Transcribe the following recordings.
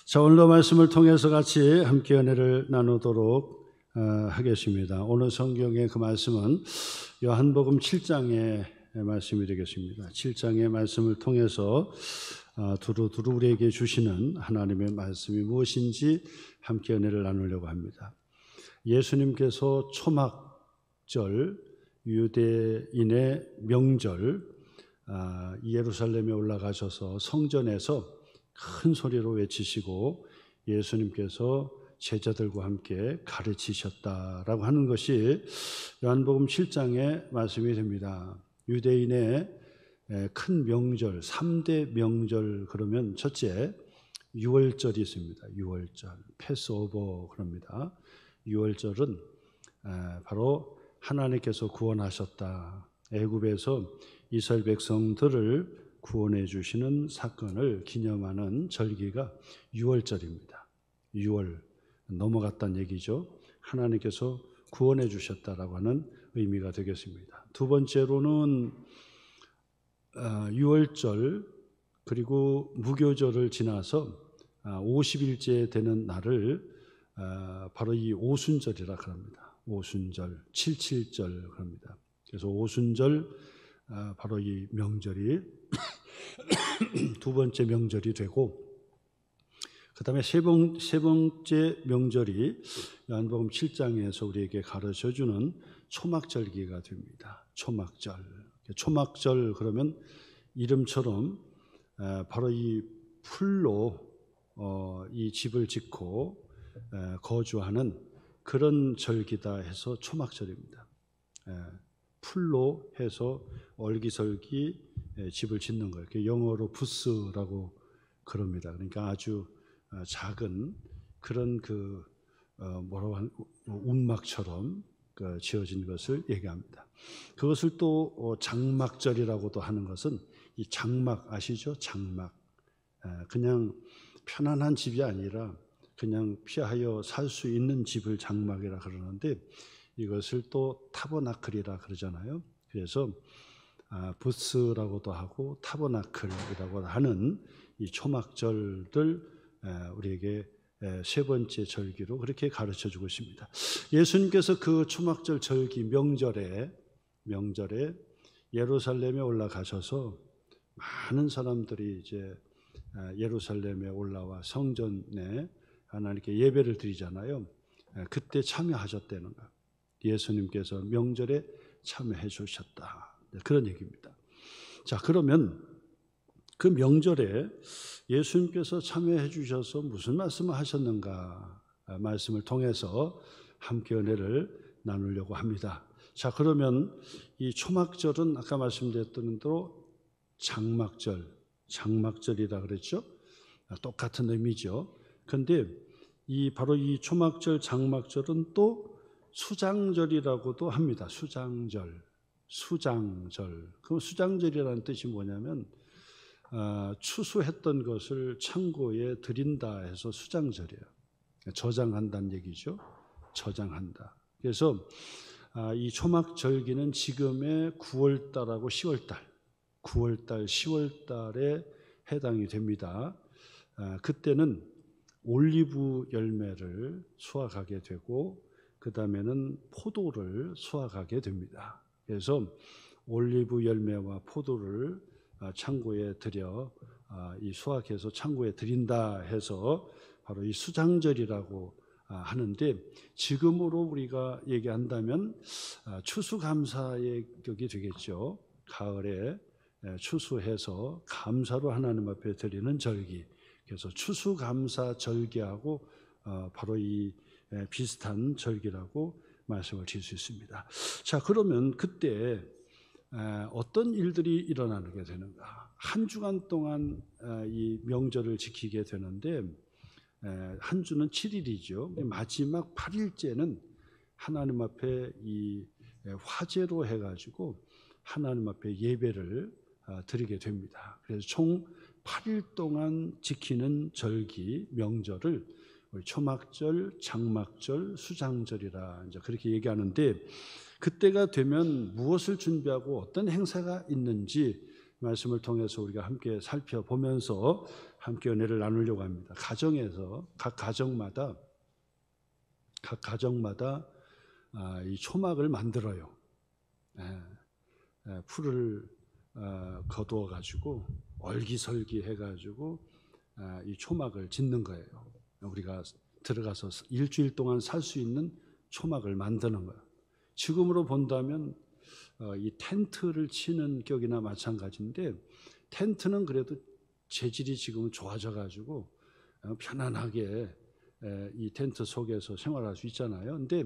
자, 오늘도 말씀을 통해서 같이 함께 은혜를 나누도록 하겠습니다. 오늘 성경의 그 말씀은 요한복음 7장의 말씀이 되겠습니다. 7장의 말씀을 통해서 두루두루 우리에게 주시는 하나님의 말씀이 무엇인지 함께 은혜를 나누려고 합니다. 예수님께서 초막절, 유대인의 명절, 예루살렘에 올라가셔서 성전에서 큰 소리로 외치시고 예수님께서 제자들과 함께 가르치셨다라고 하는 것이 요한복음 7장의 말씀이 됩니다. 유대인의 큰 명절, 3대 명절 그러면 첫째 유월절이 있습니다. 유월절, 패스오버 그럽니다. 유월절은 바로 하나님께서 구원하셨다. 애굽에서 이스라엘 백성들을 구원해 주시는 사건을 기념하는 절기가 유월절입니다. 유월 넘어갔다는 얘기죠. 하나님께서 구원해 주셨다라고 하는 의미가 되겠습니다. 두 번째로는 유월절 그리고 무교절을 지나서 50일째 되는 날을 바로 이 오순절이라 그럽니다. 오순절, 77절 그럽니다. 그래서 오순절 바로 이 명절이 두 번째 명절이 되고 그 다음에 세 번째 명절이 요한복음 7장에서 우리에게 가르쳐주는 초막절기가 됩니다. 초막절. 초막절 그러면 이름처럼 바로 이 풀로 이 집을 짓고 거주하는 그런 절기다 해서 초막절입니다. 풀로 해서 얼기설기 집을 짓는 거예요. 영어로 부스라고 그럽니다. 그러니까 아주 작은 그런 움막처럼 지어진 것을 얘기합니다. 그것을 또 장막절이라고도 하는 것은 이 장막 아시죠? 장막. 그냥 편안한 집이 아니라 그냥 피하여 살 수 있는 집을 장막이라 그러는데 이것을 또 타버나클이라 그러잖아요. 그래서 부스라고도 하고 타버나클이라고 하는 이 초막절들 우리에게 세 번째 절기로 그렇게 가르쳐주고 있습니다. 예수님께서 그 초막절 절기 명절에 예루살렘에 올라가셔서 많은 사람들이 이제 예루살렘에 올라와 성전에 하나님께 예배를 드리잖아요. 그때 참여하셨다는 거예요. 예수님께서 명절에 참여해 주셨다. 그런 얘기입니다. 자, 그러면 그 명절에 예수님께서 참여해 주셔서 무슨 말씀을 하셨는가 말씀을 통해서 함께 은혜를 나누려고 합니다. 자, 그러면 이 초막절은 아까 말씀드렸던 대로 장막절이라 그랬죠? 똑같은 의미죠. 그런데 바로 이 초막절, 장막절은 또 수장절이라고도 합니다. 수장절. 그 수장절이라는 뜻이 뭐냐면 추수했던 것을 창고에 드린다 해서 수장절이에요. 저장한다는 얘기죠. 저장한다. 그래서 이 초막절기는 지금의 9월달하고 10월달, 10월달에 해당이 됩니다. 그때는 올리브 열매를 수확하게 되고 그 다음에는 포도를 수확하게 됩니다. 그래서 올리브 열매와 포도를 창고에 들여 이 수확해서 창고에 드린다 해서 바로 이 수장절이라고 하는데 지금으로 우리가 얘기한다면 추수감사의 격이 되겠죠. 가을에 추수해서 감사로 하나님 앞에 드리는 절기. 그래서 추수감사 절기하고 바로 이 비슷한 절기라고 말씀을 드릴 수 있습니다. 자, 그러면 그때 어떤 일들이 일어나게 되는가? 한 주간 동안 이 명절을 지키게 되는데 한 주는 7일이죠. 마지막 8일째는 하나님 앞에 이 화제로 해가지고 하나님 앞에 예배를 드리게 됩니다. 그래서 총 8일 동안 지키는 절기, 명절을 초막절, 장막절, 수장절이라 이제 그렇게 얘기하는데 그때가 되면 무엇을 준비하고 어떤 행사가 있는지 말씀을 통해서 우리가 함께 살펴보면서 함께 은혜를 나누려고 합니다. 가정에서 각 가정마다 이 초막을 만들어요. 풀을 거두어 가지고 얼기설기 해가지고 이 초막을 짓는 거예요. 우리가 들어가서 일주일 동안 살 수 있는 초막을 만드는 거예요. 지금으로 본다면 이 텐트를 치는 격이나 마찬가지인데, 텐트는 그래도 재질이 지금은 좋아져 가지고 편안하게 이 텐트 속에서 생활할 수 있잖아요. 근데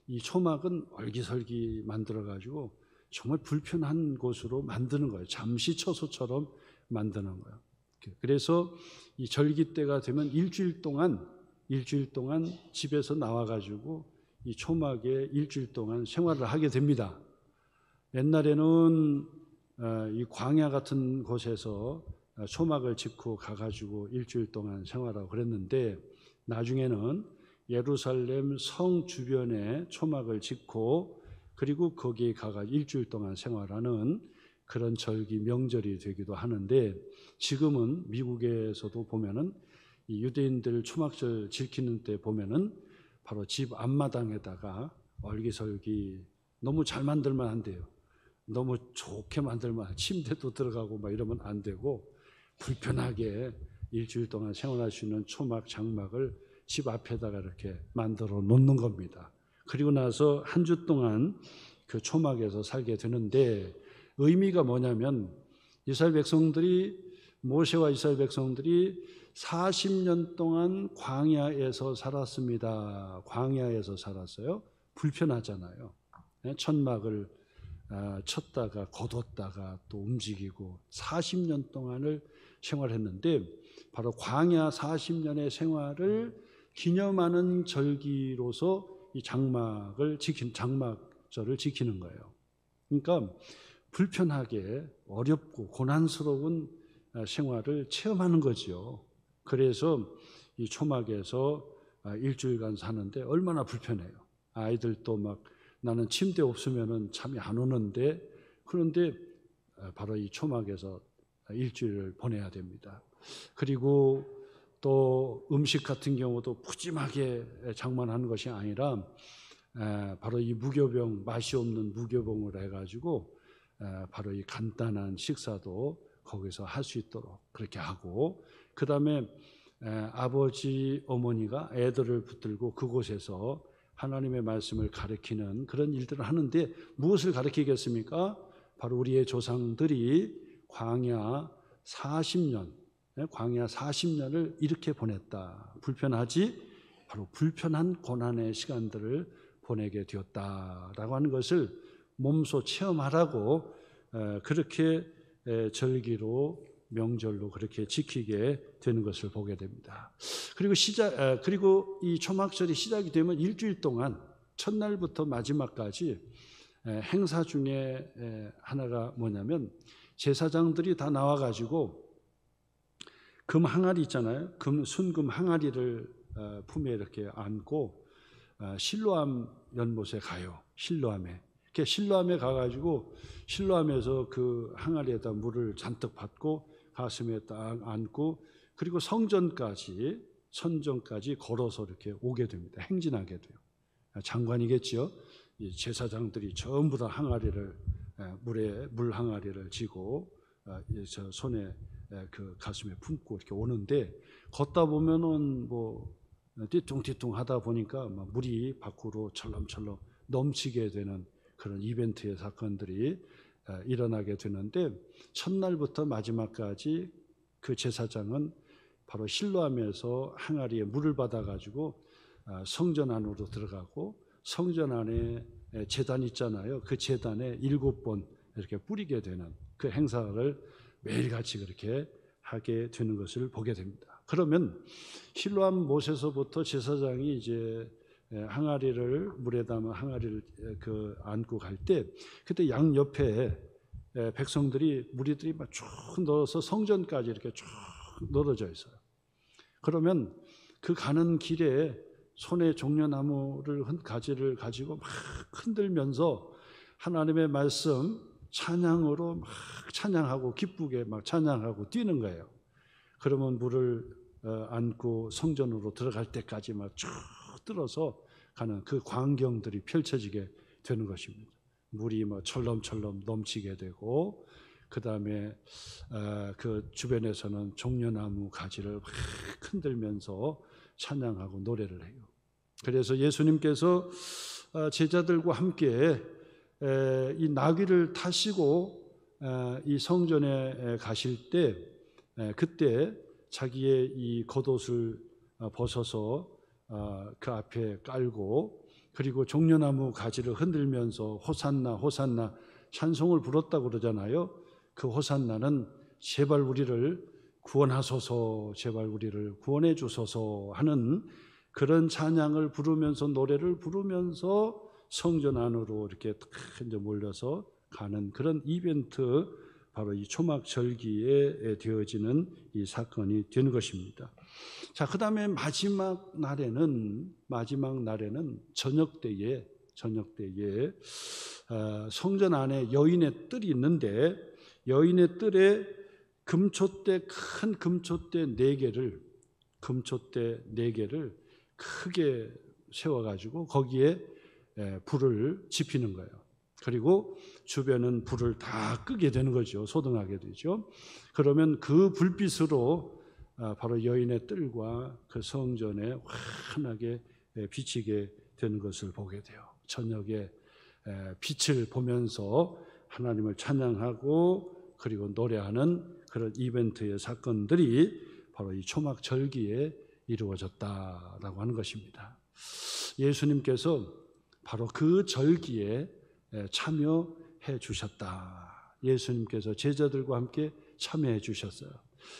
이 초막은 얼기설기 만들어 가지고 정말 불편한 곳으로 만드는 거예요. 잠시처소처럼 만드는 거예요. 그래서 이 절기 때가 되면 일주일 동안 집에서 나와 가지고 이 초막에 일주일 동안 생활을 하게 됩니다. 옛날에는 이 광야 같은 곳에서 초막을 짓고 가가지고 일주일 동안 생활하고 그랬는데, 나중에는 예루살렘 성 주변에 초막을 짓고 그리고 거기에 가가 일주일 동안 생활하는 그런 절기 명절이 되기도 하는데, 지금은 미국에서도 보면은 이 유대인들 초막절 지키는 때 보면은 바로 집 앞마당에다가 얼기설기 너무 잘 만들면 안 돼요. 너무 좋게 만들면 침대도 들어가고 막 이러면 안 되고, 불편하게 일주일 동안 생활할 수 있는 초막 장막을 집 앞에다가 이렇게 만들어 놓는 겁니다. 그리고 나서 한 주 동안 그 초막에서 살게 되는데, 의미가 뭐냐면 이스라엘 백성들이, 모세와 이스라엘 백성들이 40년 동안 광야에서 살았습니다. 광야에서 살았어요. 불편하잖아요. 천막을 쳤다가 거뒀다가 또 움직이고 40년 동안을 생활했는데, 바로 광야 40년의 생활을 기념하는 절기로서 이 장막절을 지키는 거예요. 그러니까 불편하게 어렵고 고난스러운 생활을 체험하는 거죠. 그래서 이 초막에서 일주일간 사는데 얼마나 불편해요. 아이들도 막 나는 침대 없으면은 잠이 안 오는데, 그런데 바로 이 초막에서 일주일을 보내야 됩니다. 그리고 또 음식 같은 경우도 푸짐하게 장만하는 것이 아니라 바로 이 무교병, 맛이 없는 무교병을 해가지고 바로 이 간단한 식사도 거기서 할 수 있도록 그렇게 하고, 그 다음에 아버지 어머니가 애들을 붙들고 그곳에서 하나님의 말씀을 가르치는 그런 일들을 하는데, 무엇을 가르치겠습니까? 바로 우리의 조상들이 광야 40년을 이렇게 보냈다. 불편하지? 바로 불편한 고난의 시간들을 보내게 되었다라고 하는 것을 몸소 체험하라고 그렇게 절기로, 명절로 그렇게 지키게 되는 것을 보게 됩니다. 그리고 이 초막절이 시작이 되면 일주일 동안 첫날부터 마지막까지 행사 중에 하나가 뭐냐면, 제사장들이 다 나와가지고 금 항아리 있잖아요. 순금 항아리를 품에 이렇게 안고 실로암 연못에 가요. 실로암에 가가지고 실로암에서 그 항아리에다 물을 잔뜩 받고 가슴에 딱 안고, 그리고 선전까지 걸어서 이렇게 오게 됩니다. 행진하게 돼요. 장관이겠죠. 이 제사장들이 전부 다 물 항아리를 쥐고 저 손에 그 가슴에 품고 이렇게 오는데, 걷다 보면은 뭐 띠뚱띠뚱 하다 보니까 막 물이 밖으로 철렁철렁 넘치게 되는 그런 이벤트의 사건들이 일어나게 되는데, 첫날부터 마지막까지 그 제사장은 바로 실로암에서 항아리에 물을 받아가지고 성전 안으로 들어가고, 성전 안에 제단 있잖아요. 그 제단에 7번 이렇게 뿌리게 되는 그 행사를 매일같이 그렇게 하게 되는 것을 보게 됩니다. 그러면 실로암 못에서부터 제사장이 이제 물에 담은 항아리를 안고 갈 때, 그때 양 옆에 무리들이 막 쭉 넣어서 성전까지 이렇게 쭉 넣어져 있어요. 그러면 그 가는 길에 손에 종려나무를 가지를 가지고 막 흔들면서 하나님의 말씀, 찬양으로 막 찬양하고 기쁘게 막 찬양하고 뛰는 거예요. 그러면 물을 안고 성전으로 들어갈 때까지 막 쭉 들어서 가는 그 광경들이 펼쳐지게 되는 것입니다. 물이 뭐 철렁철렁 넘치게 되고, 그 다음에 그 주변에서는 종려나무 가지를 막 흔들면서 찬양하고 노래를 해요. 그래서 예수님께서 제자들과 함께 이 나귀를 타시고 이 성전에 가실 때, 그때 자기의 이 겉옷을 벗어서 그 앞에 깔고, 그리고 종려나무 가지를 흔들면서 호산나 호산나 찬송을 불렀다고 그러잖아요. 그 호산나는 제발 우리를 구원하소서, 제발 우리를 구원해 주소서 하는 그런 찬양을 부르면서, 노래를 부르면서 성전 안으로 이렇게 이제 몰려서 가는 그런 이벤트, 바로 이 초막절기에 되어지는 이 사건이 되는 것입니다. 자, 그 다음에 마지막 날에는 저녁 때에 성전 안에 여인의 뜰이 있는데, 여인의 뜰에 큰 금초대 4개를 크게 세워가지고 거기에 불을 지피는 거예요. 그리고 주변은 불을 다 끄게 되는 거죠. 소등하게 되죠. 그러면 그 불빛으로 바로 여인의 뜰과 그 성전에 환하게 비치게 되는 것을 보게 돼요. 저녁에 빛을 보면서 하나님을 찬양하고 그리고 노래하는 그런 이벤트의 사건들이 바로 이 초막절기에 이루어졌다라고 하는 것입니다. 예수님께서 바로 그 절기에 참여해 주셨다. 예수님께서 제자들과 함께 참여해 주셨어요.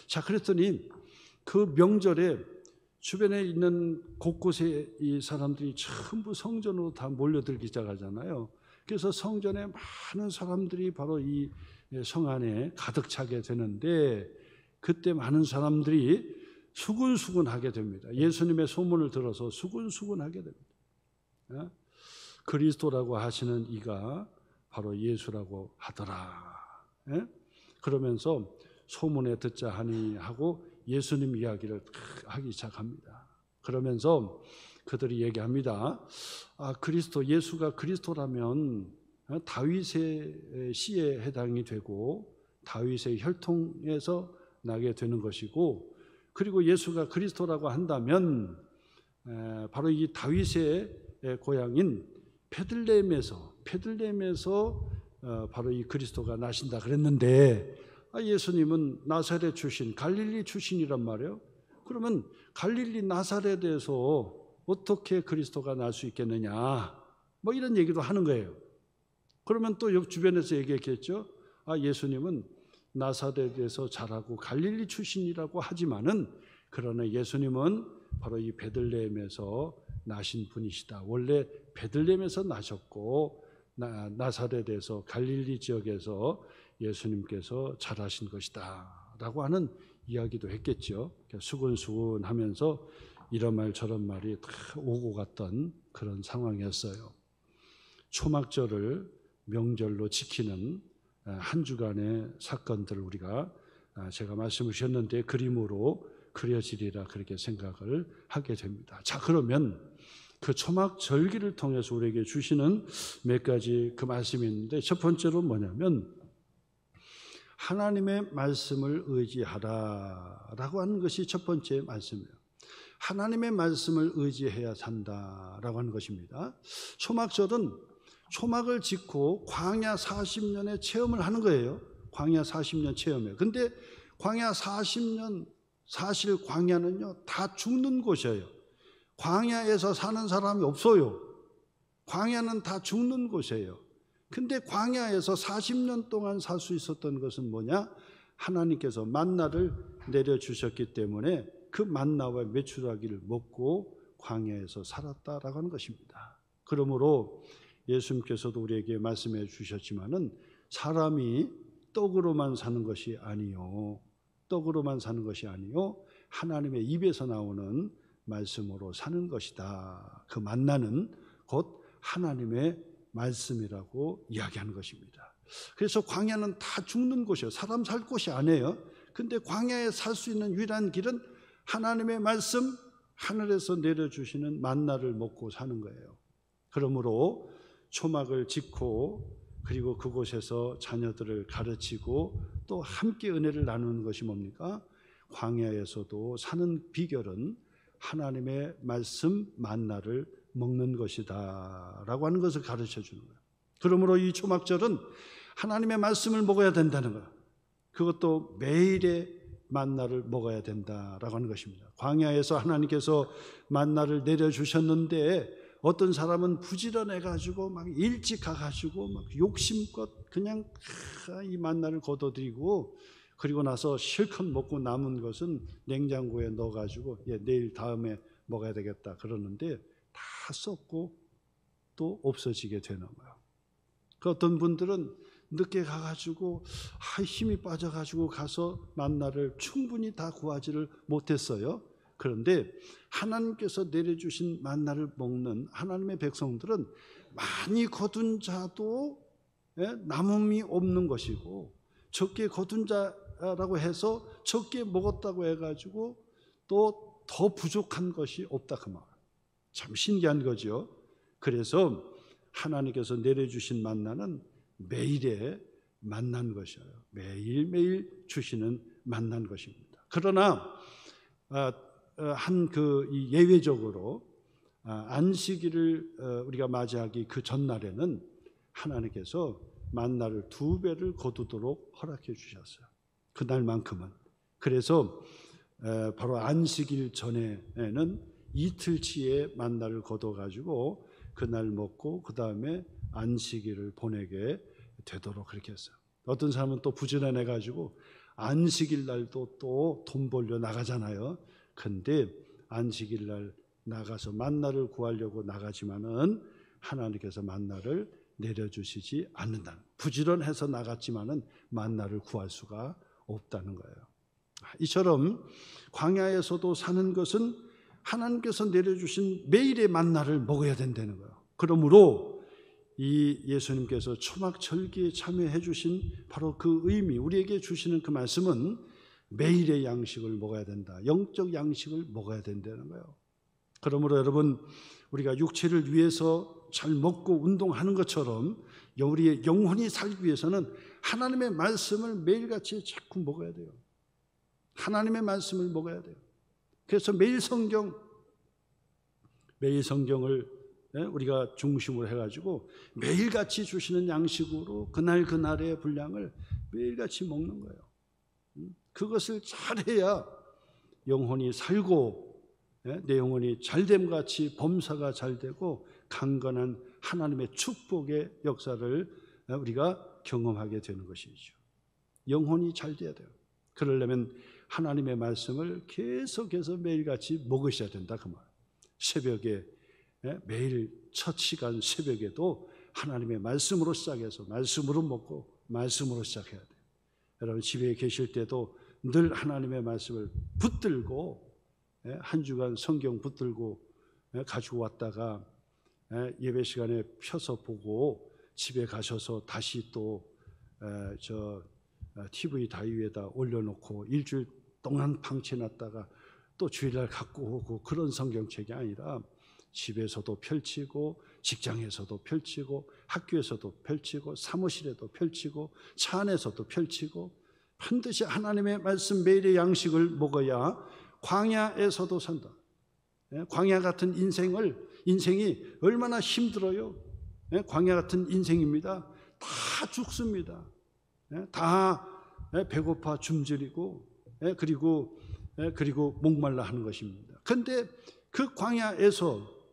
자, 그랬더니 그 명절에 주변에 있는 곳곳에 이 사람들이 전부 성전으로 다 몰려들기 시작하잖아요. 그래서 성전에 많은 사람들이 바로 이 성 안에 가득 차게 되는데, 그때 많은 사람들이 수근수근하게 됩니다. 예수님의 소문을 들어서 수근수근하게 됩니다. 그리스도라고 하시는 이가 바로 예수라고 하더라. 그러면서 소문에 듣자 하니 하고 예수님 이야기를 하기 시작합니다. 그러면서 그들이 얘기합니다. 그리스도, 예수가 그리스도라면 다윗의 씨에 해당이 되고 다윗의 혈통에서 나게 되는 것이고, 그리고 예수가 그리스도라고 한다면 바로 이 다윗의 고향인 베들레헴에서 바로 이 그리스도가 나신다 그랬는데, 예수님은 나사렛 출신, 갈릴리 출신이란 말이에요. 그러면 갈릴리 나사렛에서 어떻게 그리스도가 날 수 있겠느냐, 뭐 이런 얘기도 하는 거예요. 그러면 또 옆 주변에서 얘기했겠죠. 예수님은 나사렛에서 자라고 갈릴리 출신이라고 하지만은, 그러나 예수님은 바로 이 베들레헴에서 나신 분이시다. 원래 베들레헴에서 나셨고 나사렛에서 갈릴리 지역에서 예수님께서 자라신 것이다 라고 하는 이야기도 했겠죠. 수근수근하면서 이런 말 저런 말이 다 오고 갔던 그런 상황이었어요. 초막절을 명절로 지키는 한 주간의 사건들을 우리가 제가 말씀을 주셨는데 그림으로 그려지리라 그렇게 생각을 하게 됩니다. 자, 그러면 그 초막절기를 통해서 우리에게 주시는 몇 가지 그 말씀이 있는데, 첫 번째로 뭐냐면 하나님의 말씀을 의지하라라고 하는 것이 첫 번째 말씀이에요. 하나님의 말씀을 의지해야 산다라고 하는 것입니다. 초막절은 초막을 짓고 광야 40년의 체험을 하는 거예요. 광야 40년 체험이에요. 근데 광야 40년, 사실 광야는요 다 죽는 곳이에요. 광야에서 사는 사람이 없어요. 광야는 다 죽는 곳이에요. 근데 광야에서 40년 동안 살 수 있었던 것은 뭐냐? 하나님께서 만나를 내려주셨기 때문에 그 만나와 메추라기를 먹고 광야에서 살았다라고 하는 것입니다. 그러므로 예수님께서도 우리에게 말씀해 주셨지만은 사람이 떡으로만 사는 것이 아니요, 하나님의 입에서 나오는 말씀으로 사는 것이다. 그 만나는 곧 하나님의 말씀이라고 이야기하는 것입니다. 그래서 광야는 다 죽는 곳이에요. 사람 살 곳이 아니에요. 근데 광야에 살 수 있는 유일한 길은 하나님의 말씀, 하늘에서 내려주시는 만나를 먹고 사는 거예요. 그러므로 초막을 짓고 그리고 그곳에서 자녀들을 가르치고 또 함께 은혜를 나누는 것이 뭡니까? 광야에서도 사는 비결은 하나님의 말씀 만나를 먹는 것이다 라고 하는 것을 가르쳐 주는 거예요. 그러므로 이 초막절은 하나님의 말씀을 먹어야 된다는 거예요. 그것도 매일의 만나를 먹어야 된다라고 하는 것입니다. 광야에서 하나님께서 만나를 내려주셨는데 어떤 사람은 부지런해가지고 막 일찍 가가지고 막 욕심껏 그냥 이 만나를 거둬들이고 그리고 나서 실컷 먹고 남은 것은 냉장고에 넣어가지고 내일 다음에 먹어야 되겠다 그러는데 다 썩고 또 없어지게 되는 거예요. 그 어떤 분들은 늦게 가가지고 힘이 빠져가지고 가서 만나를 충분히 다 구하지를 못했어요. 그런데 하나님께서 내려주신 만나를 먹는 하나님의 백성들은 많이 거둔 자도 남음이 없는 것이고 적게 거둔 자라고 해서 적게 먹었다고 해가지고 또 더 부족한 것이 없다 그 말. 참 신기한 거죠. 그래서 하나님께서 내려주신 만나는 매일에 만난 것이에요. 매일매일 주시는 만난 것입니다. 그러나 예외적으로 안식일을 우리가 맞이하기 그 전날에는 하나님께서 만나를 2배를 거두도록 허락해 주셨어요. 그날만큼은. 그래서 바로 안식일 전에는 이틀치의 만나를 거둬가지고 그날 먹고 그 다음에 안식일을 보내게 되도록 그렇게 했어요. 어떤 사람은 또 부지런해가지고 안식일 날도 또 돈 벌려 나가잖아요. 근데 안식일 날 나가서 만나를 구하려고 나가지만은 하나님께서 만나를 내려주시지 않는다는, 부지런해서 나갔지만은 만나를 구할 수가 없다는 거예요. 이처럼 광야에서도 사는 것은 하나님께서 내려주신 매일의 만나를 먹어야 된다는 거예요. 그러므로 이 예수님께서 초막절기에 참여해 주신 바로 그 의미, 우리에게 주시는 그 말씀은 매일의 양식을 먹어야 된다. 영적 양식을 먹어야 된다는 거예요. 그러므로 여러분, 우리가 육체를 위해서 잘 먹고 운동하는 것처럼 우리의 영혼이 살기 위해서는 하나님의 말씀을 매일같이 자꾸 먹어야 돼요. 하나님의 말씀을 먹어야 돼요. 그래서 매일 성경을 우리가 중심으로 해가지고 매일같이 주시는 양식으로 그날의 분량을 매일같이 먹는 거예요. 그것을 잘해야 영혼이 살고 내 영혼이 잘됨같이 범사가 잘되고 강건한 하나님의 축복의 역사를 우리가 경험하게 되는 것이죠. 영혼이 잘 돼야 돼요. 그러려면 하나님의 말씀을 계속해서 매일같이 먹으셔야 된다 그 말. 새벽에 매일 첫 시간 새벽에도 하나님의 말씀으로 시작해서 말씀으로 먹고 말씀으로 시작해야 돼요. 여러분 집에 계실 때도 늘 하나님의 말씀을 붙들고 한 주간 성경 붙들고 가지고 왔다가 예배 시간에 펴서 보고 집에 가셔서 다시 또 TV 다이위에다 올려놓고 일주일 동안 방치해놨다가 또 주일날 갖고 오고 그런 성경책이 아니라 집에서도 펼치고 직장에서도 펼치고 학교에서도 펼치고 사무실에도 펼치고 차 안에서도 펼치고 반드시 하나님의 말씀 매일의 양식을 먹어야 광야에서도 산다. 광야 같은 인생이 얼마나 힘들어요. 광야 같은 인생입니다. 다 죽습니다. 다 배고파 굶주리고 그리고 목말라 하는 것입니다. 그런데 그 광야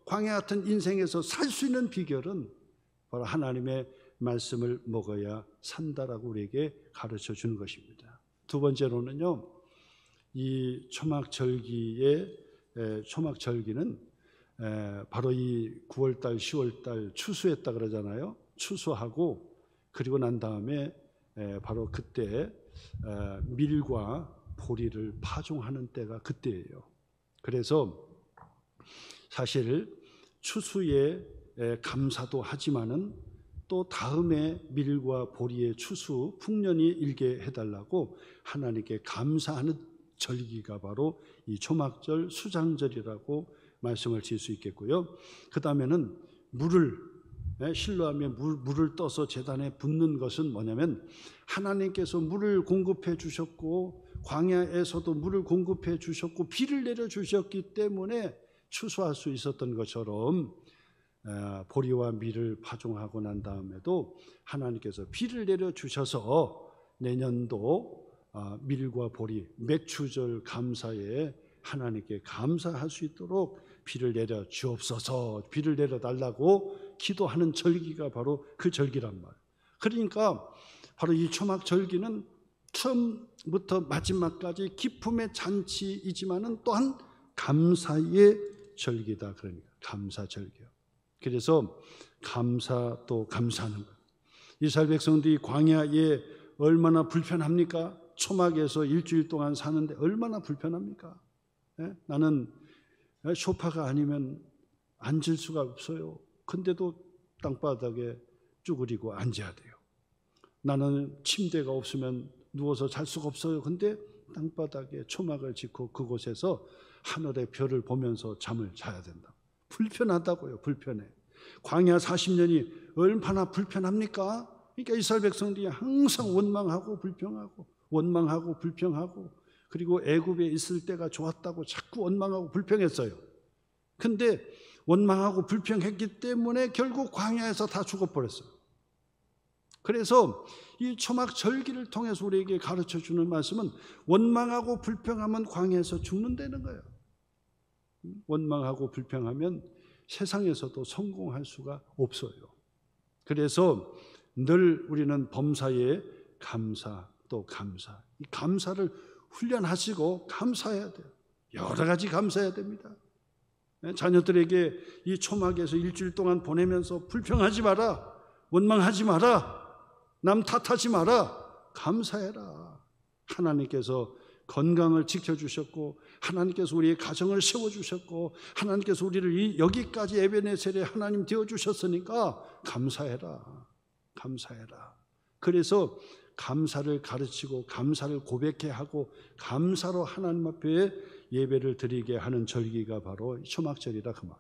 같은 인생에서 살 수 있는 비결은 바로 하나님의 말씀을 먹어야 산다라고 우리에게 가르쳐 주는 것입니다. 두 번째로는요, 이 초막절기는 바로 이 9월달, 10월달 추수했다 그러잖아요. 추수하고 그리고 난 다음에 바로 그때 밀과 보리를 파종하는 때가 그때예요. 그래서 사실 추수에 감사도 하지만은 또 다음에 밀과 보리의 추수 풍년이 일게 해달라고 하나님께 감사하는 절기가 바로 이 초막절 수장절이라고 말씀을 지을 수 있겠고요. 그 다음에는 물을 실로하며 물을 떠서 제단에 붓는 것은 뭐냐면 하나님께서 물을 공급해 주셨고 광야에서도 물을 공급해 주셨고 비를 내려 주셨기 때문에 추수할 수 있었던 것처럼 보리와 밀을 파종하고 난 다음에도 하나님께서 비를 내려 주셔서 내년도 밀과 보리 맥추절 감사에 하나님께 감사할 수 있도록 비를 내려 주옵소서, 비를 내려 달라고 기도하는 절기가 바로 그 절기란 말이에요. 그러니까 바로 이 초막 절기는 처음부터 마지막까지 기쁨의 잔치이지만은 또한 감사의 절기다. 그러니까 감사 절기요. 그래서 감사 또 감사하는 거예요. 이스라엘 백성들이 광야에 얼마나 불편합니까? 초막에서 일주일 동안 사는데 얼마나 불편합니까? 나는 소파가 아니면 앉을 수가 없어요. 근데도 땅바닥에 쭈그리고 앉아야 돼요. 나는 침대가 없으면 누워서 잘 수가 없어요. 근데 땅바닥에 초막을 짓고 그곳에서 하늘의 별을 보면서 잠을 자야 된다. 불편하다고요. 불편해. 광야 40년이 얼마나 불편합니까? 그러니까 이스라엘 백성들이 항상 원망하고 불평하고 원망하고 불평하고 그리고 애굽에 있을 때가 좋았다고 자꾸 원망하고 불평했어요. 근데 원망하고 불평했기 때문에 결국 광야에서 다 죽어버렸어요. 그래서 이 초막 절기를 통해서 우리에게 가르쳐주는 말씀은 원망하고 불평하면 광야에서 죽는다는 거예요. 원망하고 불평하면 세상에서도 성공할 수가 없어요. 그래서 늘 우리는 범사에 감사 또 감사, 이 감사를 훈련하시고 감사해야 돼요. 여러 가지 감사해야 됩니다. 자녀들에게 이 초막에서 일주일 동안 보내면서 불평하지 마라, 원망하지 마라, 남 탓하지 마라, 감사해라. 하나님께서 건강을 지켜주셨고 하나님께서 우리의 가정을 세워주셨고 하나님께서 우리를 여기까지 에베네셀의 하나님 되어주셨으니까 감사해라, 감사해라. 그래서 감사를 가르치고 감사를 고백해 하고 감사로 하나님 앞에 예배를 드리게 하는 절기가 바로 초막절이라 그 말.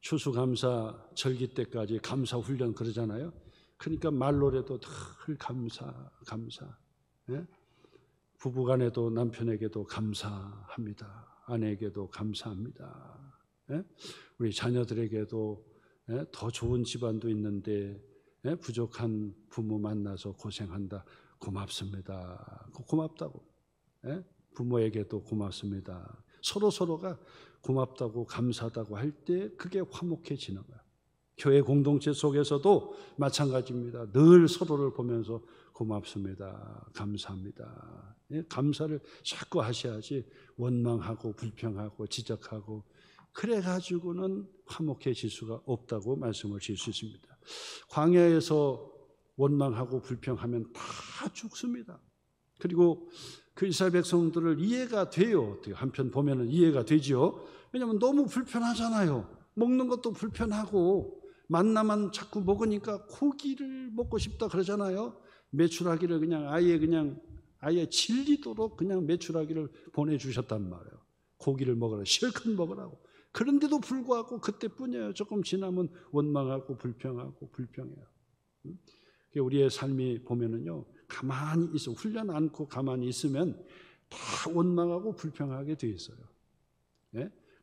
추수감사 절기 때까지 감사 훈련 그러잖아요. 그러니까 말로라도 늘 감사. 예? 부부간에도 남편에게도 감사합니다. 아내에게도 감사합니다. 예? 우리 자녀들에게도 더 좋은 집안도 있는데 부족한 부모 만나서 고생한다. 고맙습니다. 고맙다고. 부모에게도 고맙습니다. 서로가 고맙다고 감사하다고 할 때 그게 화목해지는 거예요. 교회 공동체 속에서도 마찬가지입니다. 늘 서로를 보면서 고맙습니다. 감사합니다. 감사를 자꾸 하셔야지 원망하고 불평하고 지적하고 그래가지고는 화목해질 수가 없다고 말씀을 드릴 수 있습니다. 광야에서 원망하고 불평하면 다 죽습니다. 그리고 그 이스라엘 백성들을 이해가 돼요. 한편 보면은 이해가 되죠. 왜냐하면 너무 불편하잖아요. 먹는 것도 불편하고 만나만 자꾸 먹으니까 고기를 먹고 싶다 그러잖아요. 메추라기를 그냥 아예 질리도록 그냥 메추라기를 보내주셨단 말이에요. 고기를 먹으라, 실컷 먹으라고. 그런데도 불구하고 그때뿐이에요. 조금 지나면 원망하고 불평하고 불평해요. 우리의 삶이 보면은요, 가만히 있어 훈련 않고 가만히 있으면 다 원망하고 불평하게 돼 있어요.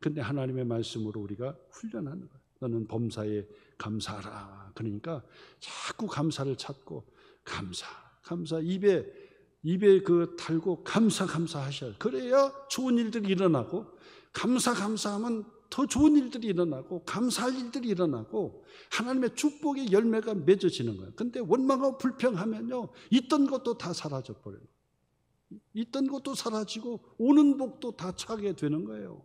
근데 하나님의 말씀으로 우리가 훈련하는 거예요. 너는 범사에 감사하라. 그러니까 자꾸 감사를 찾고 감사 입에 그 달고 감사 하셔야. 그래야 좋은 일들이 일어나고 감사하면 더 좋은 일들이 일어나고 감사할 일들이 일어나고 하나님의 축복의 열매가 맺어지는 거예요. 근데 원망하고 불평하면요, 있던 것도 다 사라져 버려요. 있던 것도 사라지고 오는 복도 다 차게 되는 거예요.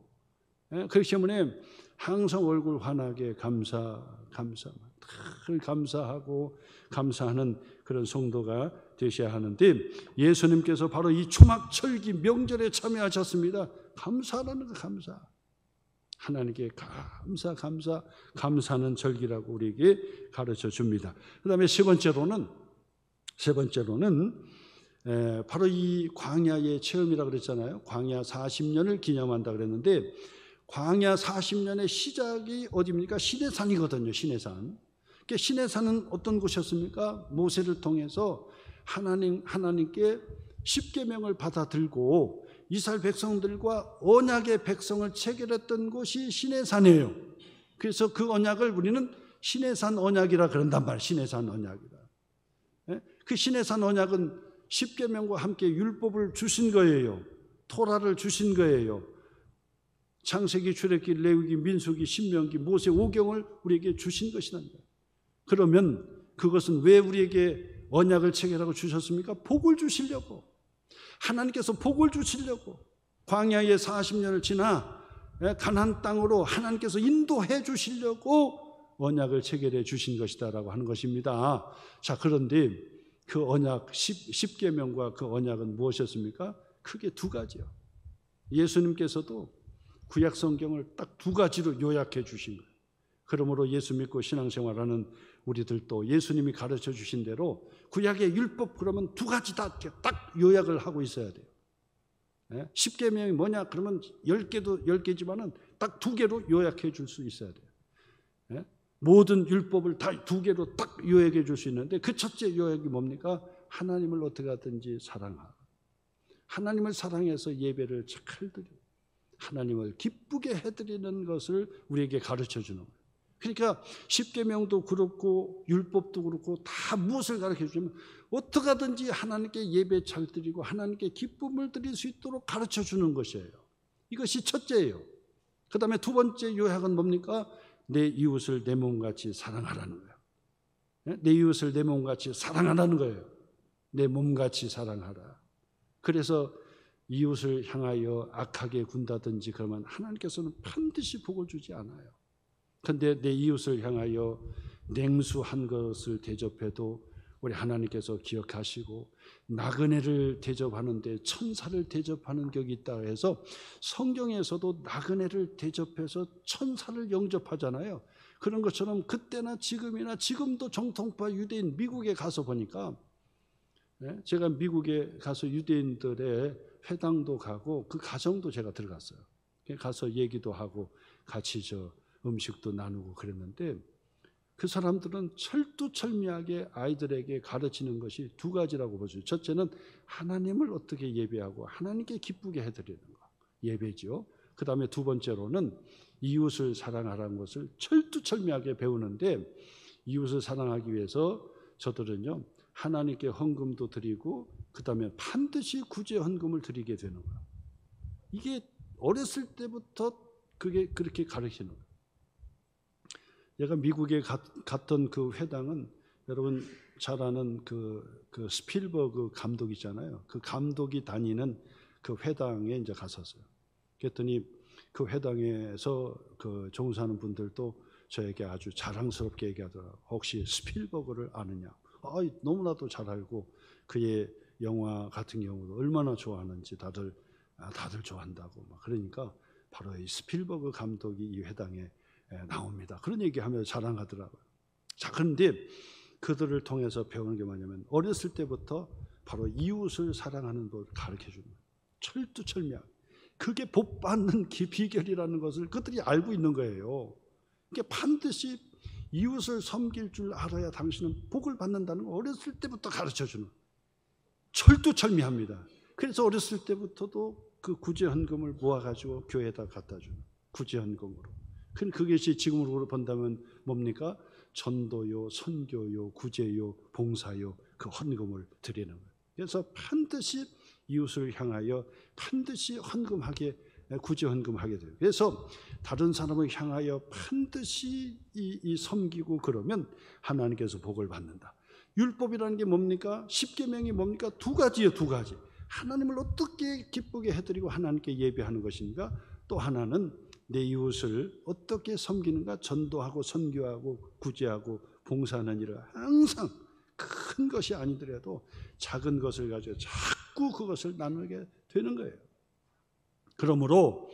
그렇기 때문에 항상 얼굴 환하게 늘 감사하고 감사하는 그런 성도가 되셔야 하는데, 예수님께서 바로 이 초막절기 명절에 참여하셨습니다. 감사라는 거, 감사. 하나님께 감사하는 절기라고 우리에게 가르쳐 줍니다. 그다음에 세 번째로는 바로 이 광야의 체험이라고 그랬잖아요. 광야 40년을 기념한다 그랬는데, 광야 40년의 시작이 어디입니까? 시내산이거든요. 시내산. 그러니까 시내산은 어떤 곳이었습니까? 모세를 통해서 하나님께 십계명을 받아들고 이스라엘 백성들과 언약의 백성을 체결했던 곳이 시내산이에요. 그래서 그 언약을 우리는 시내산 언약이라 그런단 말이에요. 시내산 언약이라. 그 시내산 언약은 십계명과 함께 율법을 주신 거예요. 토라를 주신 거예요. 창세기, 출애굽기, 레위기, 민수기, 신명기, 모세 5경을 우리에게 주신 것이란 거예요. 그러면 그것은 왜 우리에게 언약을 체결하고 주셨습니까? 복을 주시려고. 하나님께서 복을 주시려고 광야의 40년을 지나 가나안 땅으로 하나님께서 인도해 주시려고 언약을 체결해 주신 것이다라고 하는 것입니다. 자, 그런데 그 언약, 십계명과 그 언약은 무엇이었습니까? 크게 두 가지요. 예수님께서도 구약 성경을 딱 두 가지로 요약해 주신 거예요. 그러므로 예수 믿고 신앙생활하는 우리들도 예수님이 가르쳐 주신 대로 구약의 율법 그러면 두 가지 다 딱 요약을 하고 있어야 돼요. 십계명이 뭐냐? 그러면 10개지만은 딱 두 개로 요약해 줄 수 있어야 돼요. 모든 율법을 다 두 개로 딱 요약해 줄 수 있는데, 그 첫째 요약이 뭡니까? 하나님을 어떻게 하든지 사랑하라. 하나님을 사랑해서 예배를 잘 드리고 하나님을 기쁘게 해드리는 것을 우리에게 가르쳐 주는 거예요. 그러니까 십계명도 그렇고 율법도 그렇고 다 무엇을 가르쳐 주냐면 어떻게 하든지 하나님께 예배 잘 드리고 하나님께 기쁨을 드릴 수 있도록 가르쳐 주는 것이에요. 이것이 첫째예요. 그 다음에 두 번째 요약은 뭡니까? 내 이웃을 내 몸같이 사랑하라는 거예요. 내 이웃을 내 몸같이 사랑하라는 거예요. 내 몸같이 사랑하라. 그래서 이웃을 향하여 악하게 군다든지 그러면 하나님께서는 반드시 복을 주지 않아요. 그런데 내 이웃을 향하여 냉수한 것을 대접해도 우리 하나님께서 기억하시고, 나그네를 대접하는데 천사를 대접하는 격이 있다 해서 성경에서도 나그네를 대접해서 천사를 영접하잖아요. 그런 것처럼 그때나 지금이나 지금도 정통파 유대인 미국에 가서 보니까, 제가 미국에 가서 유대인들의 회당도 가고 그 가정도 제가 들어갔어요. 가서 얘기도 하고 같이 음식도 나누고 그랬는데, 그 사람들은 철두철미하게 아이들에게 가르치는 것이 두 가지라고 보죠. 첫째는 하나님을 어떻게 예배하고 하나님께 기쁘게 해드리는 거, 예배죠. 그 다음에 두 번째로는 이웃을 사랑하라는 것을 철두철미하게 배우는데, 이웃을 사랑하기 위해서 저들은요 하나님께 헌금도 드리고 그 다음에 반드시 구제 헌금을 드리게 되는 거예요. 이게 어렸을 때부터 그게 그렇게 가르치는 거예요. 제가 미국에 갔던 그 회당은 여러분 잘 아는 그 스필버그 감독이잖아요. 그 감독이 다니는 그 회당에 이제 갔었어요. 그랬더니 그 회당에서 그 종사하는 분들도 저에게 아주 자랑스럽게 얘기하더라고요. 혹시 스필버그를 아느냐? 너무나도 잘 알고 그의 영화 같은 경우도 얼마나 좋아하는지 다들 좋아한다고 막 그러니까 바로 이 스필버그 감독이 이 회당에 나옵니다. 그런 얘기하면서 자랑하더라고요. 자, 그런데 그들을 통해서 배우는 게 뭐냐면 어렸을 때부터 바로 이웃을 사랑하는 법을 가르쳐 주는 거예요. 철두철미하게. 그게 복 받는 비결이라는 것을 그들이 알고 있는 거예요. 그러니까 반드시 이웃을 섬길 줄 알아야 당신은 복을 받는다는 걸 어렸을 때부터 가르쳐 주는 거예요. 철두철미합니다. 그래서 어렸을 때부터도 그 구제헌금을 모아가지고 교회에다 갖다 주는 구제헌금으로. 그것이 지금으로 본다면 뭡니까? 전도요, 선교요, 구제요, 봉사요, 그 헌금을 드리는 거예요. 그래서 반드시 이웃을 향하여 반드시 헌금하게, 구제 헌금하게 돼요. 그래서 다른 사람을 향하여 반드시 섬기고 그러면 하나님께서 복을 받는다. 율법이라는 게 뭡니까? 십계명이 뭡니까? 두 가지예요, 두 가지. 하나님을 어떻게 기쁘게 해드리고 하나님께 예배하는 것인가? 또 하나는 내 이웃을 어떻게 섬기는가? 전도하고 선교하고 구제하고 봉사하는 일을 항상 큰 것이 아니더라도 작은 것을 가지고 자꾸 그것을 나누게 되는 거예요. 그러므로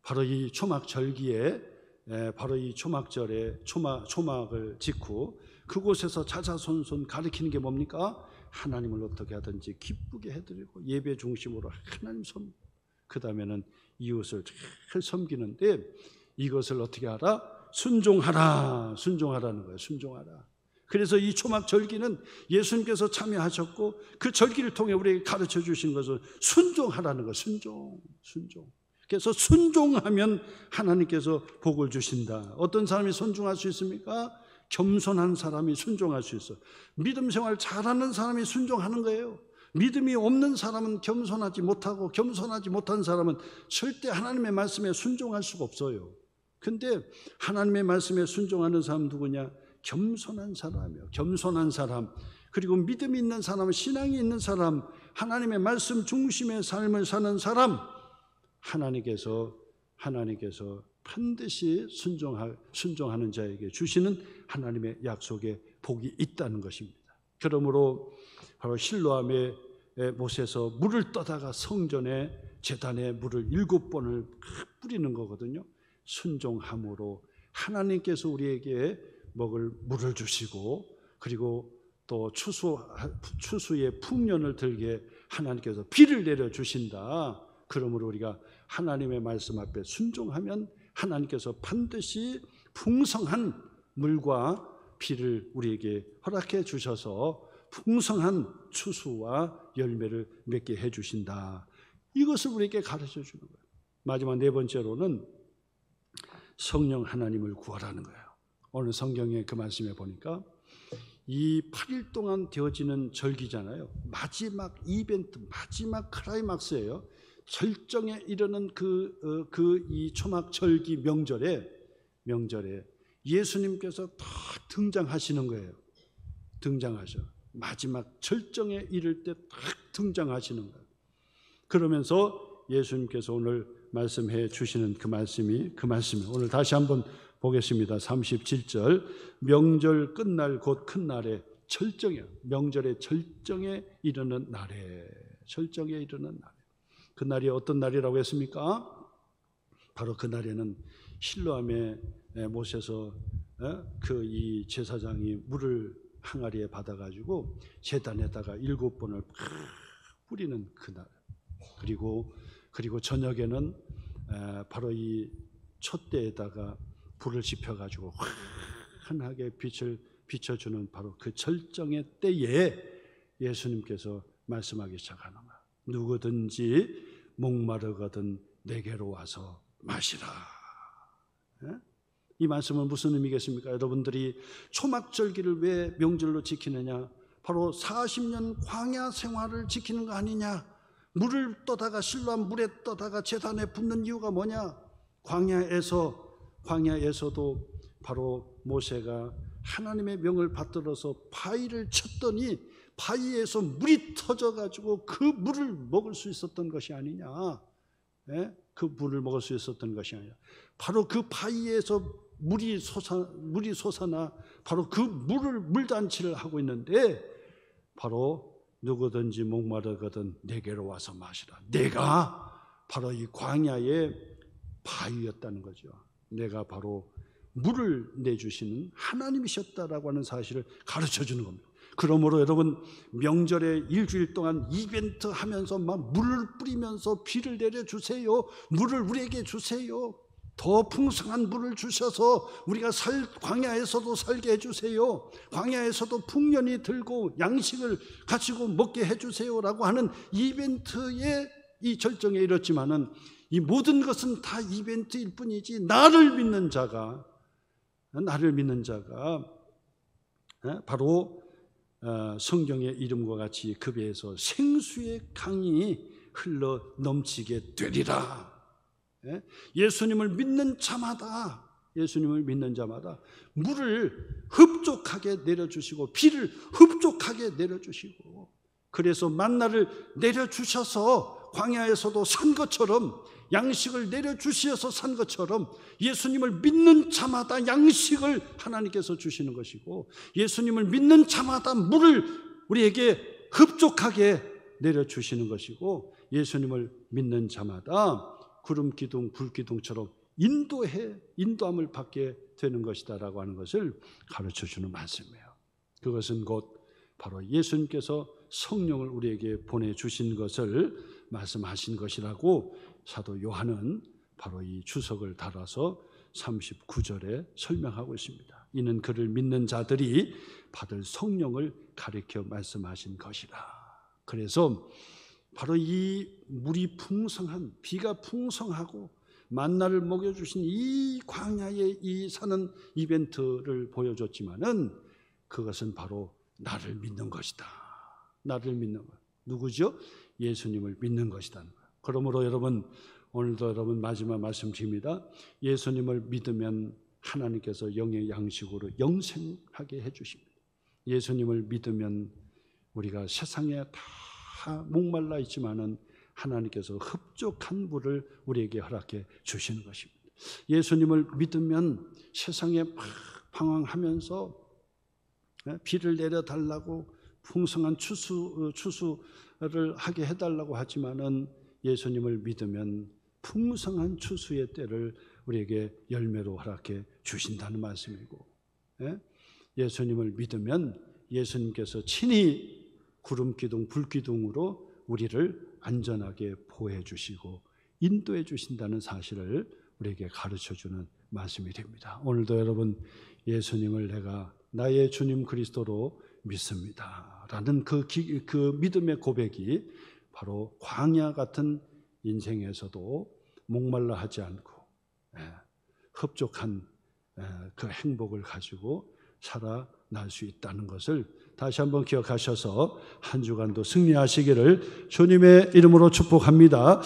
바로 이 초막절기에 바로 이 초막절에 초막을 짓고 그곳에서 자자손손 가리키는 게 뭡니까? 하나님을 어떻게 하든지 기쁘게 해드리고 예배 중심으로 하나님 섬, 그 다음에는 이웃을 잘 섬기는데 이것을 어떻게 하라? 순종하라. 순종하라는 거예요. 순종하라. 그래서 이 초막절기는 예수님께서 참여하셨고 그 절기를 통해 우리에게 가르쳐 주신 것은 순종하라는 거예요. 순종. 그래서 순종하면 하나님께서 복을 주신다. 어떤 사람이 순종할 수 있습니까? 겸손한 사람이 순종할 수 있어. 믿음 생활 잘하는 사람이 순종하는 거예요. 믿음이 없는 사람은 겸손하지 못하고 겸손하지 못한 사람은 절대 하나님의 말씀에 순종할 수가 없어요. 근데 하나님의 말씀에 순종하는 사람 누구냐? 겸손한 사람이요. 겸손한 사람. 그리고 믿음이 있는 사람, 신앙이 있는 사람, 하나님의 말씀 중심의 삶을 사는 사람, 하나님께서 반드시 순종하는 자에게 주시는 하나님의 약속에 복이 있다는 것입니다. 그러므로 바로 실로암에 못에서 물을 떠다가 성전에 제단에 물을 7번을 뿌리는 거거든요. 순종함으로 하나님께서 우리에게 먹을 물을 주시고 그리고 또 추수의 풍년을 들게 하나님께서 비를 내려주신다. 그러므로 우리가 하나님의 말씀 앞에 순종하면 하나님께서 반드시 풍성한 물과 비를 우리에게 허락해 주셔서 풍성한 추수와 열매를 맺게 해 주신다. 이것을 우리에게 가르쳐 주는 거예요. 마지막 네 번째로는 성령 하나님을 구하라는 거예요. 오늘 성경의 그 말씀에 보니까 이 8일 동안 되어지는 절기잖아요. 마지막 이벤트, 마지막 클라이막스예요. 절정에 이르는 이 초막절기 명절에 예수님께서 딱 등장하시는 거예요. 등장하셔. 마지막 절정에 이를 때 딱 등장하시는 거예요. 그러면서 예수님께서 오늘 말씀해 주시는 그 말씀이 오늘 다시 한번 보겠습니다. 37절 명절 끝날 곧 큰 날에 절정이에요. 명절의 절정에 이르는 날에 그 날이 어떤 날이라고 했습니까? 바로 그 날에는 실로암의 못에서 이 제사장이 물을 항아리에 받아가지고 제단에다가 7번을 뿌리는 그날. 그리고 저녁에는 바로 이 촛대에다가 불을 지펴가지고 환하게 빛을 비춰주는 바로 그 절정의 때에 예수님께서 말씀하기 시작하는 거예요. 누구든지 목마르거든 내게로 와서 마시라. 이 말씀은 무슨 의미겠습니까? 여러분들이 초막절기를 왜 명절로 지키느냐? 바로 40년 광야 생활을 지키는 거 아니냐? 물을 떠다가 실로암 물에 떠다가 제단에 붓는 이유가 뭐냐? 광야에서도 바로 모세가 하나님의 명을 받들어서 바위를 쳤더니 바위에서 물이 터져가지고 그 물을 먹을 수 있었던 것이 아니냐? 그 물을 먹을 수 있었던 것이 아니냐? 바로 그 바위에서 물이 솟아나 바로 그 물단치를 하고 있는데 바로 누구든지 목마르거든 내게로 와서 마시라. 내가 바로 이 광야의 바위였다는 거죠. 내가 바로 물을 내주시는 하나님이셨다라고 하는 사실을 가르쳐 주는 겁니다. 그러므로 여러분 명절에 일주일 동안 이벤트 하면서 막 물을 뿌리면서 비를 내려주세요. 물을 우리에게 주세요. 더 풍성한 물을 주셔서 우리가 광야에서도 살게 해주세요. 광야에서도 풍년이 들고 양식을 가지고 먹게 해주세요라고 하는 이벤트의 이 절정에 이렇지만은 이 모든 것은 다 이벤트일 뿐이지 나를 믿는 자가 바로 성경의 이름과 같이 그 배에서 생수의 강이 흘러 넘치게 되리라. 예수님을 믿는 자마다 물을 흡족하게 내려주시고 비를 흡족하게 내려주시고 그래서 만나를 내려주셔서 광야에서도 산 것처럼 양식을 내려주셔서 산 것처럼 예수님을 믿는 자마다 양식을 하나님께서 주시는 것이고 예수님을 믿는 자마다 물을 우리에게 흡족하게 내려주시는 것이고 예수님을 믿는 자마다 구름 기둥, 불 기둥처럼 인도함을 받게 되는 것이다라고 하는 것을 가르쳐주는 말씀이에요. 그것은 곧 바로 예수님께서 성령을 우리에게 보내주신 것을 말씀하신 것이라고 사도 요한은 바로 이 주석을 달아서 39절에 설명하고 있습니다. 이는 그를 믿는 자들이 받을 성령을 가리켜 말씀하신 것이라. 그래서 바로 이 물이 풍성한, 비가 풍성하고 만나를 먹여주신 이 광야의 이 사는 이벤트를 보여줬지만은 그것은 바로 나를 믿는 것이다. 나를 믿는 것. 누구죠? 예수님을 믿는 것이다. 그러므로 여러분, 오늘도 여러분 마지막 말씀 드립니다. 예수님을 믿으면 하나님께서 영의 양식으로 영생하게 해주십니다. 예수님을 믿으면 우리가 세상에 다 목말라 있지만은 하나님께서 흡족한 물을 우리에게 허락해 주시는 것입니다. 예수님을 믿으면 세상에 막 방황하면서 비를 내려달라고 풍성한 추수를 하게 해달라고 하지만은 예수님을 믿으면 풍성한 추수의 때를 우리에게 열매로 허락해 주신다는 말씀이고, 예수님을 믿으면 예수님께서 친히 구름 기둥, 불 기둥으로 우리를 안전하게 보호해 주시고 인도해 주신다는 사실을 우리에게 가르쳐 주는 말씀이 됩니다. 오늘도 여러분, 예수님을 내가 나의 주님 그리스도로 믿습니다 라는 그 믿음의 고백이 바로 광야 같은 인생에서도 목말라 하지 않고 흡족한 그 행복을 가지고 살아날 수 있다는 것을 다시 한번 기억하셔서 한 주간도 승리하시기를 주님의 이름으로 축복합니다.